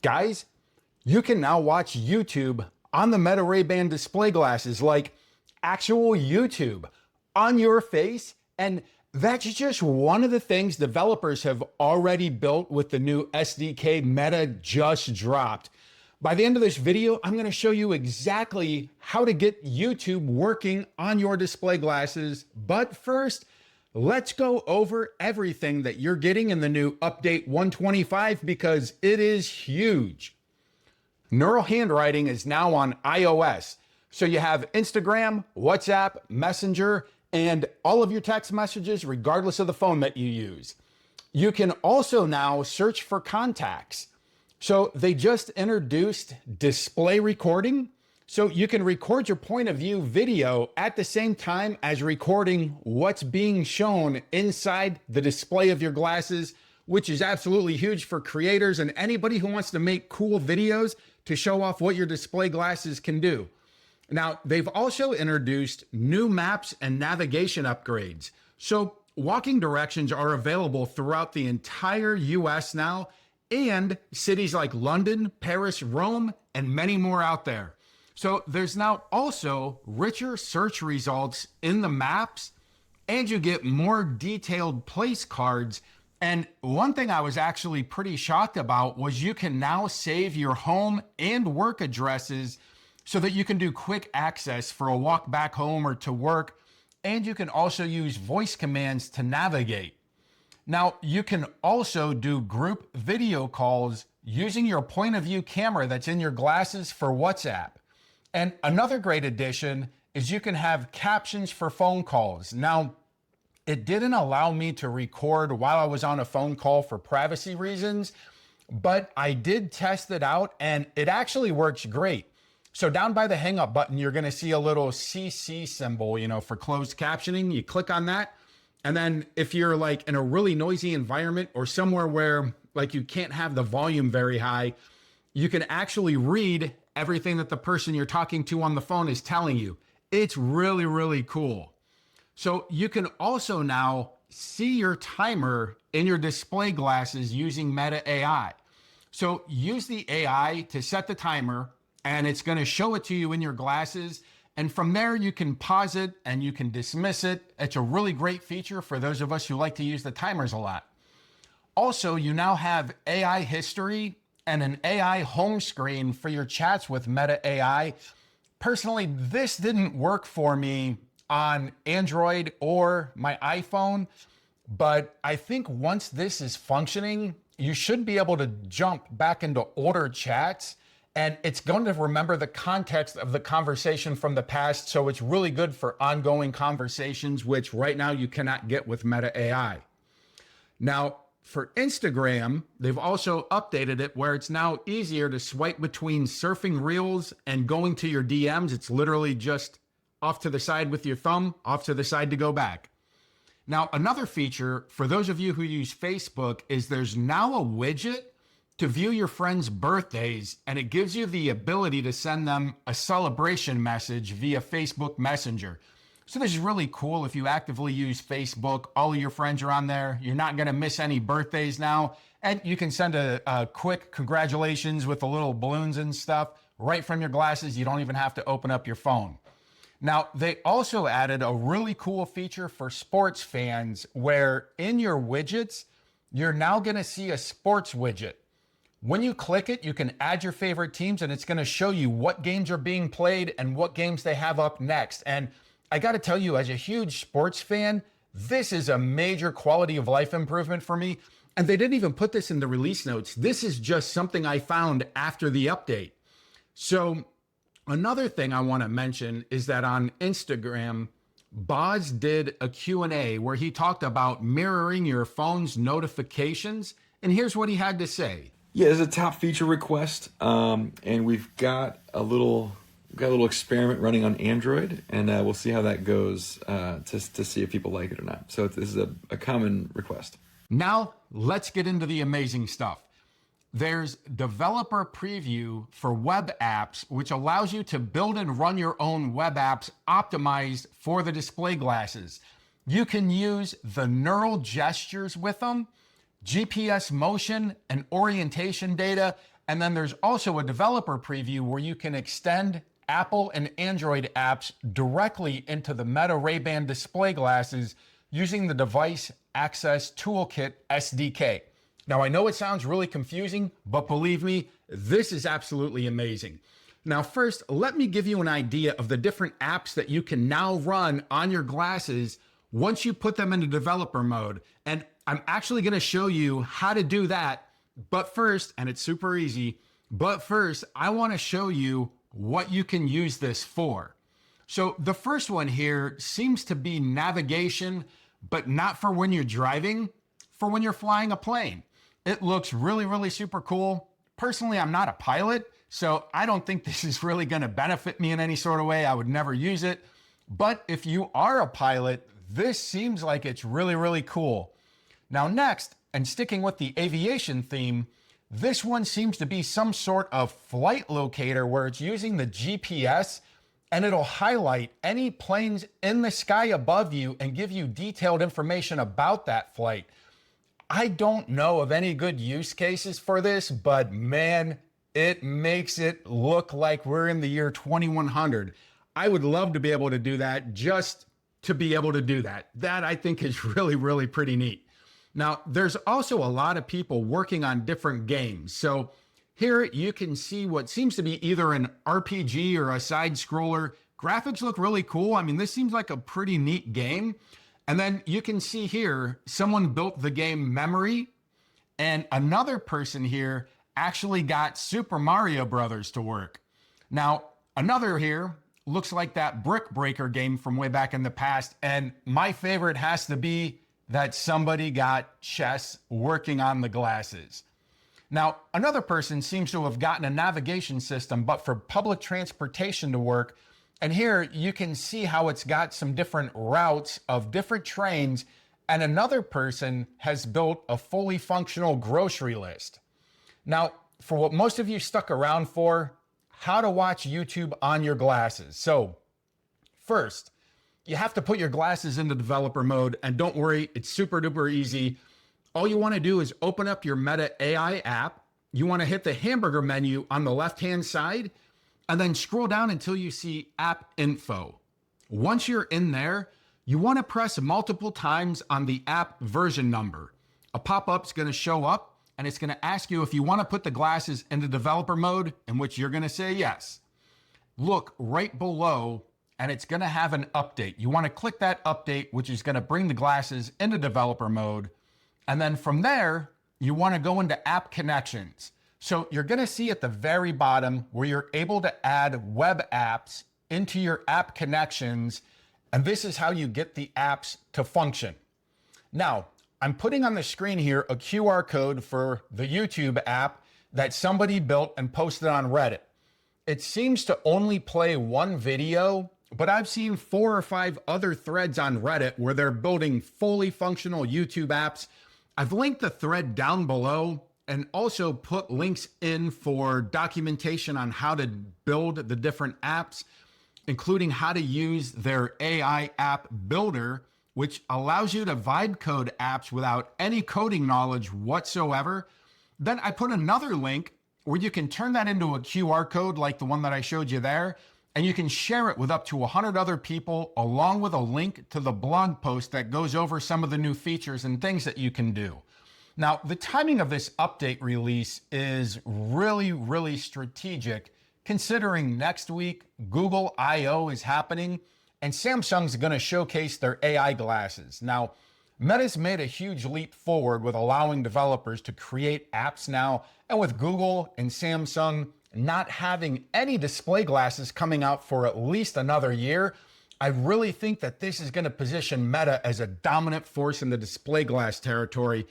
Guys, you can now watch YouTube on the Meta Ray-Ban display glasses, like actual YouTube on your face. And that's just one of the things developers have already built with the new SDK Meta just dropped. By the end of this video, I'm going to show you exactly how to get YouTube working on your display glasses. But first, let's go over everything that you're getting in the new update 125 because it is huge. Neural handwriting is now on iOS. So you have Instagram, WhatsApp, Messenger, and all of your text messages, regardless of the phone that you use. You can also now search for contacts. So they just introduced display recording. So you can record your point of view video at the same time as recording what's being shown inside the display of your glasses, which is absolutely huge for creators and anybody who wants to make cool videos to show off what your display glasses can do. Now, they've also introduced new maps and navigation upgrades. So walking directions are available throughout the entire US now, and cities like London, Paris, Rome, and many more out there. So there's now also richer search results in the maps, and you get more detailed place cards. And one thing I was actually pretty shocked about was you can now save your home and work addresses so that you can do quick access for a walk back home or to work. And you can also use voice commands to navigate. Now, you can also do group video calls using your point of view camera that's in your glasses for WhatsApp. And another great addition is you can have captions for phone calls. Now, it didn't allow me to record while I was on a phone call for privacy reasons, but I did test it out and it actually works great. So down by the hang up button, you're gonna see a little CC symbol, for closed captioning. You click on that. And then if you're like in a really noisy environment or somewhere where like you can't have the volume very high, you can actually read everything that the person you're talking to on the phone is telling you. It's really, really cool. So you can also now see your timer in your display glasses using Meta AI. So use the AI to set the timer and it's going to show it to you in your glasses. And from there, you can pause it and you can dismiss it. It's a really great feature for those of us who like to use the timers a lot. Also, you now have AI history and an AI home screen for your chats with Meta AI. Personally, this didn't work for me on Android or my iPhone, but I think once this is functioning, you should be able to jump back into older chats and it's going to remember the context of the conversation from the past. So it's really good for ongoing conversations, which right now you cannot get with Meta AI. Now, for Instagram, they've also updated it where it's now easier to swipe between surfing reels and going to your DMs. It's literally just off to the side with your thumb, off to the side to go back. Now, another feature for those of you who use Facebook is there's now a widget to view your friends' birthdays, and it gives you the ability to send them a celebration message via Facebook Messenger. So this is really cool if you actively use Facebook, all of your friends are on there, you're not gonna miss any birthdays now, and you can send a quick congratulations with the little balloons and stuff right from your glasses. You don't even have to open up your phone. Now, they also added a really cool feature for sports fans where in your widgets, you're now gonna see a sports widget. When you click it, you can add your favorite teams and it's gonna show you what games are being played and what games they have up next. And I gotta tell you, as a huge sports fan, this is a major quality of life improvement for me. And they didn't even put this in the release notes. This is just something I found after the update. So another thing I wanna mention is that on Instagram, Boz did a Q&A where he talked about mirroring your phone's notifications. And here's what he had to say. Yeah, there's a top feature request, and we've got a little experiment running on Android, and we'll see how that goes to see if people like it or not. So this is a common request. Now let's get into the amazing stuff. There's developer preview for web apps, which allows you to build and run your own web apps optimized for the display glasses. You can use the neural gestures with them, GPS motion and orientation data, And then there's also a developer preview where you can extend Apple and Android apps directly into the Meta Ray-Ban display glasses using the Device Access Toolkit SDK. Now, I know it sounds really confusing, but believe me, this is absolutely amazing. Now, first, let me give you an idea of the different apps that you can now run on your glasses once you put them into developer mode. And I'm actually going to show you how to do that. But first, and it's super easy, but first, I want to show you what you can use this for. So the first one here seems to be navigation, but not for when you're driving, for when you're flying a plane. It looks really, really super cool. Personally, I'm not a pilot, so I don't think this is really going to benefit me in any sort of way. I would never use it. But if you are a pilot, this seems like it's really, really cool. Now next, and sticking with the aviation theme, this one seems to be some sort of flight locator where it's using the GPS and it'll highlight any planes in the sky above you and give you detailed information about that flight. I don't know of any good use cases for this, but man, it makes it look like we're in the year 2100. I would love to be able to do that, just to be able to do that. That I think is really, really pretty neat. Now, there's also a lot of people working on different games. So here you can see what seems to be either an RPG or a side scroller. Graphics look really cool. I mean, this seems like a pretty neat game. And then you can see here, someone built the game Memory, and another person here actually got Super Mario Brothers to work. Now, another here looks like that Brick Breaker game from way back in the past. And my favorite has to be that somebody got Chess working on the glasses. Now, another person seems to have gotten a navigation system, but for public transportation to work. And here you can see how it's got some different routes of different trains. And another person has built a fully functional grocery list. Now, for what most of you stuck around for, how to watch YouTube on your glasses. So first, you have to put your glasses into developer mode, and don't worry, it's super duper easy. All you want to do is open up your Meta AI app. You want to hit the hamburger menu on the left-hand side, and then scroll down until you see App Info. Once you're in there, you want to press multiple times on the app version number. A pop-up's going to show up, and it's going to ask you if you want to put the glasses into developer mode, in which you're going to say yes. Look right below, and it's going to have an update. You want to click that update, which is going to bring the glasses into developer mode. And then from there, you want to go into app connections. So you're going to see at the very bottom where you're able to add web apps into your app connections. And this is how you get the apps to function. Now, I'm putting on the screen here a QR code for the YouTube app that somebody built and posted on Reddit. It seems to only play one video, but I've seen 4 or 5 other threads on Reddit where they're building fully functional YouTube apps. I've linked the thread down below and also put links in for documentation on how to build the different apps, including how to use their AI app builder, which allows you to vibe code apps without any coding knowledge whatsoever. Then I put another link where you can turn that into a QR code like the one that I showed you there, and you can share it with up to 100 other people, along with a link to the blog post that goes over some of the new features and things that you can do. Now, the timing of this update release is really, really strategic, considering next week Google I/O is happening and Samsung's going to showcase their AI glasses. Now, Meta's made a huge leap forward with allowing developers to create apps now, and with Google and Samsung not having any display glasses coming out for at least another year, I really think that this is going to position Meta as a dominant force in the display glass territory.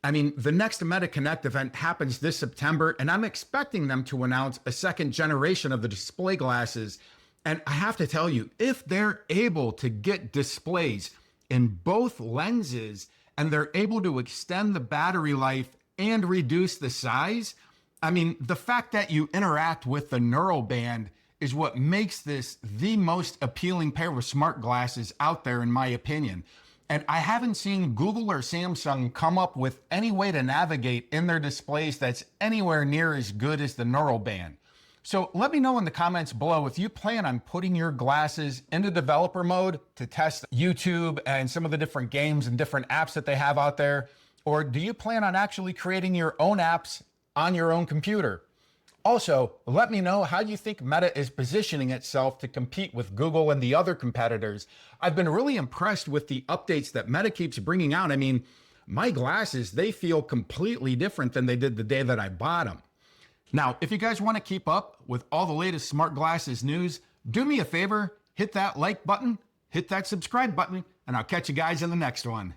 I mean, the next Meta Connect event happens this September, and I'm expecting them to announce a second generation of the display glasses. And I have to tell you, if they're able to get displays in both lenses and they're able to extend the battery life and reduce the size, I mean, the fact that you interact with the neural band is what makes this the most appealing pair of smart glasses out there, in my opinion. And I haven't seen Google or Samsung come up with any way to navigate in their displays that's anywhere near as good as the neural band. So let me know in the comments below if you plan on putting your glasses into developer mode to test YouTube and some of the different games and different apps that they have out there, or do you plan on actually creating your own apps on your own computer? Also, let me know how you think Meta is positioning itself to compete with Google and the other competitors. I've been really impressed with the updates that Meta keeps bringing out. I mean, my glasses, they feel completely different than they did the day that I bought them. Now, if you guys want to keep up with all the latest smart glasses news, do me a favor, hit that like button, hit that subscribe button, and I'll catch you guys in the next one.